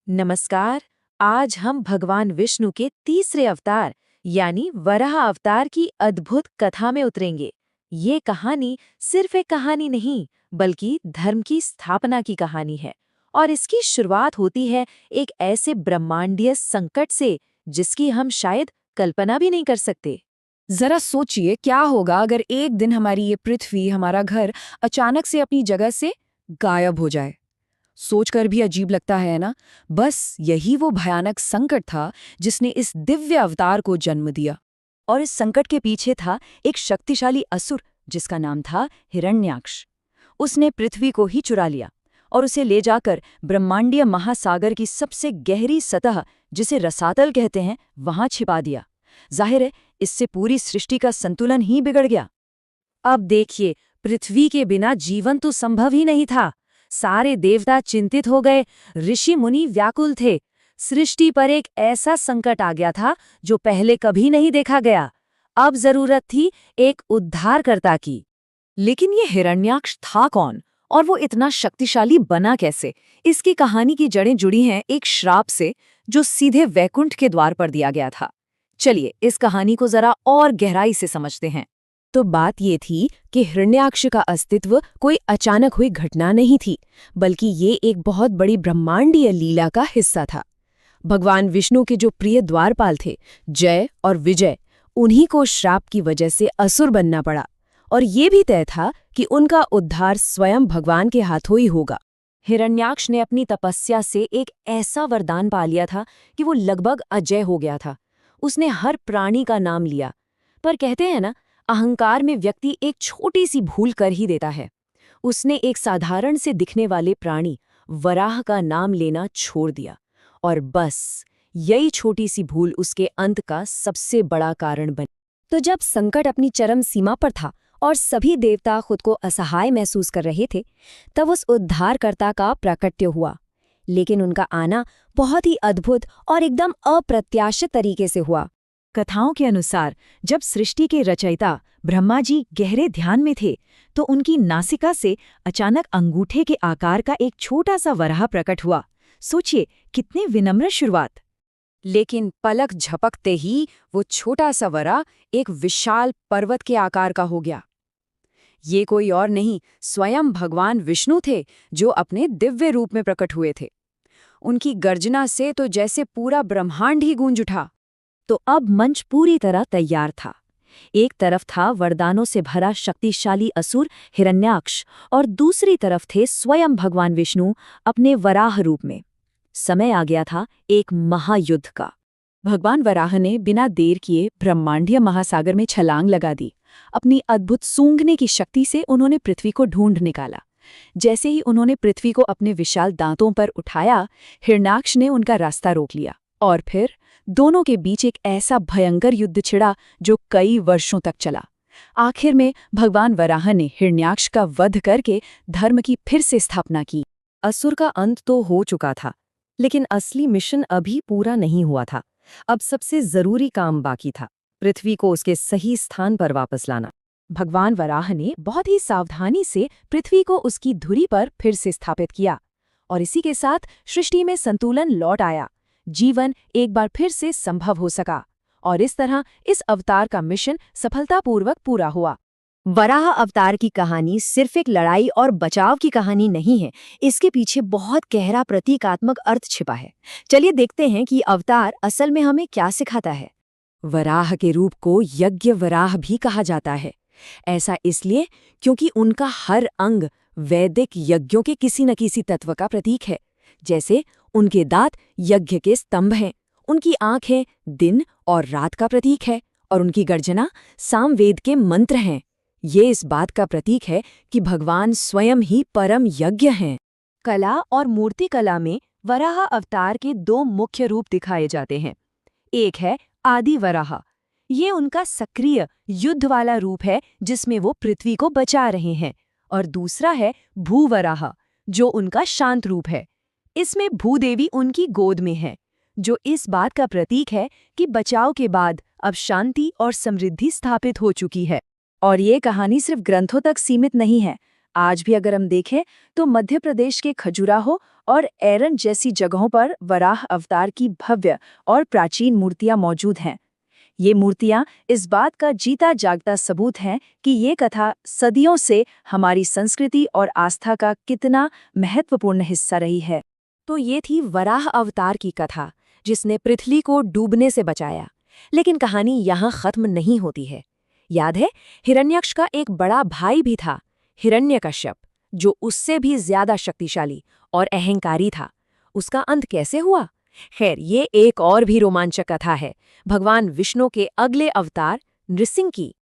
नमस्कार। आज हम भगवान विष्णु के तीसरे अवतार यानी वराह अवतार की अद्भुत कथा में उतरेंगे। ये कहानी सिर्फ एक कहानी नहीं, बल्कि धर्म की स्थापना की कहानी है। और इसकी शुरुआत होती है एक ऐसे ब्रह्मांडीय संकट से जिसकी हम शायद कल्पना भी नहीं कर सकते। जरा सोचिए क्या होगा अगर एक दिन हमारी ये पृथ्वी, हमारा घर अचानक से अपनी जगह से गायब हो जाए। सोचकर भी अजीब लगता है ना। बस यही वो भयानक संकट था जिसने इस दिव्य अवतार को जन्म दिया। और इस संकट के पीछे था एक शक्तिशाली असुर जिसका नाम था हिरण्याक्ष। उसने पृथ्वी को ही चुरा लिया और उसे ले जाकर ब्रह्मांडीय महासागर की सबसे गहरी सतह, जिसे रसातल कहते हैं, वहां छिपा दिया। जाहिर है इससे पूरी सृष्टि का संतुलन ही बिगड़ गया। अब देखिए, पृथ्वी के बिना जीवन तो संभव ही नहीं था। सारे देवता चिंतित हो गए, ऋषि मुनि व्याकुल थे। सृष्टि पर एक ऐसा संकट आ गया था जो पहले कभी नहीं देखा गया। अब जरूरत थी एक उद्धारकर्ता की। लेकिन ये हिरण्याक्ष था कौन और वो इतना शक्तिशाली बना कैसे? इसकी कहानी की जड़ें जुड़ी हैं एक श्राप से जो सीधे वैकुंठ के द्वार पर दिया गया था। चलिए इस कहानी को जरा और गहराई से समझते हैं। तो बात ये थी कि हिरण्याक्ष का अस्तित्व कोई अचानक हुई घटना नहीं थी, बल्कि ये एक बहुत बड़ी ब्रह्मांडीय लीला का हिस्सा था। भगवान विष्णु के जो प्रिय द्वारपाल थे, जय और विजय, उन्हीं को श्राप की वजह से असुर बनना पड़ा। और ये भी तय था कि उनका उद्धार स्वयं भगवान के हाथों ही होगा। हिरण्याक्ष ने अपनी तपस्या से एक ऐसा वरदान पा लिया था कि वो लगभग अजय हो गया था। उसने हर प्राणी का नाम लिया। पर कहते हैं ना, अहंकार में व्यक्ति एक छोटी सी भूल कर ही देता है। उसने एक साधारण से दिखने वाले प्राणी वराह का नाम लेना छोड़ दिया, और बस यही छोटी सी भूल उसके अंत का सबसे बड़ा कारण बनी। तो जब संकट अपनी चरम सीमा पर था और सभी देवता खुद को असहाय महसूस कर रहे थे, तब उस उद्धारकर्ता का प्राकट्य हुआ। लेकिन उनका आना बहुत ही अद्भुत और एकदम अप्रत्याशित तरीके से हुआ। कथाओं के अनुसार जब सृष्टि के रचयिता ब्रह्मा जी गहरे ध्यान में थे, तो उनकी नासिका से अचानक अंगूठे के आकार का एक छोटा सा वराह प्रकट हुआ। सोचिए कितनी विनम्र शुरुआत। लेकिन पलक झपकते ही वो छोटा सा वरा एक विशाल पर्वत के आकार का हो गया। ये कोई और नहीं, स्वयं भगवान विष्णु थे, जो अपने दिव्य रूप में प्रकट हुए थे। उनकी गर्जना से तो जैसे पूरा ब्रह्मांड ही गूंज उठा। तो अब मंच पूरी तरह तैयार था। एक तरफ था वरदानों से भरा शक्तिशाली असुर हिरण्याक्ष, और दूसरी तरफ थे स्वयं भगवान विष्णु अपने वराह रूप में। समय आ गया था एक महायुद्ध का। भगवान वराह ने बिना देर किए ब्रह्मांडीय महासागर में छलांग लगा दी। अपनी अद्भुत सूंघने की शक्ति से उन्होंने पृथ्वी को ढूंढ निकाला। जैसे ही उन्होंने पृथ्वी को अपने विशाल दांतों पर उठाया, हिरण्याक्ष ने उनका रास्ता रोक लिया, और फिर दोनों के बीच एक ऐसा भयंकर युद्ध छिड़ा जो कई वर्षों तक चला। आखिर में भगवान वराह ने हिरण्याक्ष का वध करके धर्म की फिर से स्थापना की। असुर का अंत तो हो चुका था, लेकिन असली मिशन अभी पूरा नहीं हुआ था। अब सबसे जरूरी काम बाकी था, पृथ्वी को उसके सही स्थान पर वापस लाना। भगवान वराह ने बहुत ही सावधानी से पृथ्वी को उसकी धुरी पर फिर से स्थापित किया, और इसी के साथ सृष्टि में संतुलन लौट आया। जीवन एक बार फिर से संभव हो सका, और इस तरह इस अवतार का मिशन सफलतापूर्वक पूरा हुआ। वराह अवतार की कहानी सिर्फ एक लड़ाई और बचाव की कहानी नहीं है, इसके पीछे बहुत गहरा प्रतीकात्मक अर्थ छिपा है। चलिए देखते हैं कि अवतार असल में हमें क्या सिखाता है। वराह के रूप को यज्ञ वराह भी कहा जाता है। ऐसा इसलिए क्योंकि उनका हर अंग वैदिक यज्ञों के किसी न किसी तत्व का प्रतीक है। जैसे उनके दांत यज्ञ के स्तंभ हैं, उनकी आंखें दिन और रात का प्रतीक है, और उनकी गर्जना सामवेद के मंत्र हैं। ये इस बात का प्रतीक है कि भगवान स्वयं ही परम यज्ञ हैं। कला और मूर्ति कला में वराह अवतार के दो मुख्य रूप दिखाए जाते हैं। एक है आदि वराह। ये उनका सक्रिय युद्ध वाला रूप है जिसमें वो पृथ्वी को बचा रहे हैं, और दूसरा है भूवराह, जो उनका शांत रूप है। इसमें भूदेवी उनकी गोद में है, जो इस बात का प्रतीक है कि बचाव के बाद अब शांति और समृद्धि स्थापित हो चुकी है। और ये कहानी सिर्फ ग्रंथों तक सीमित नहीं है। आज भी अगर हम देखें तो मध्य प्रदेश के खजुराहो और एरन जैसी जगहों पर वराह अवतार की भव्य और प्राचीन मूर्तियां मौजूद हैं। ये मूर्तियां इस बात का जीता जागता सबूत हैं कि ये कथा सदियों से हमारी संस्कृति और आस्था का कितना महत्वपूर्ण हिस्सा रही है। तो ये थी वराह अवतार की कथा, जिसने पृथ्वी को डूबने से बचाया। लेकिन कहानी यहाँ खत्म नहीं होती है। याद है, हिरण्यक्ष का एक बड़ा भाई भी था, हिरण्यकश्यप, जो उससे भी ज्यादा शक्तिशाली और अहंकारी था। उसका अंत कैसे हुआ? खैर, ये एक और भी रोमांचक कथा है, भगवान विष्णु के अगले अवतार नृसिंह की।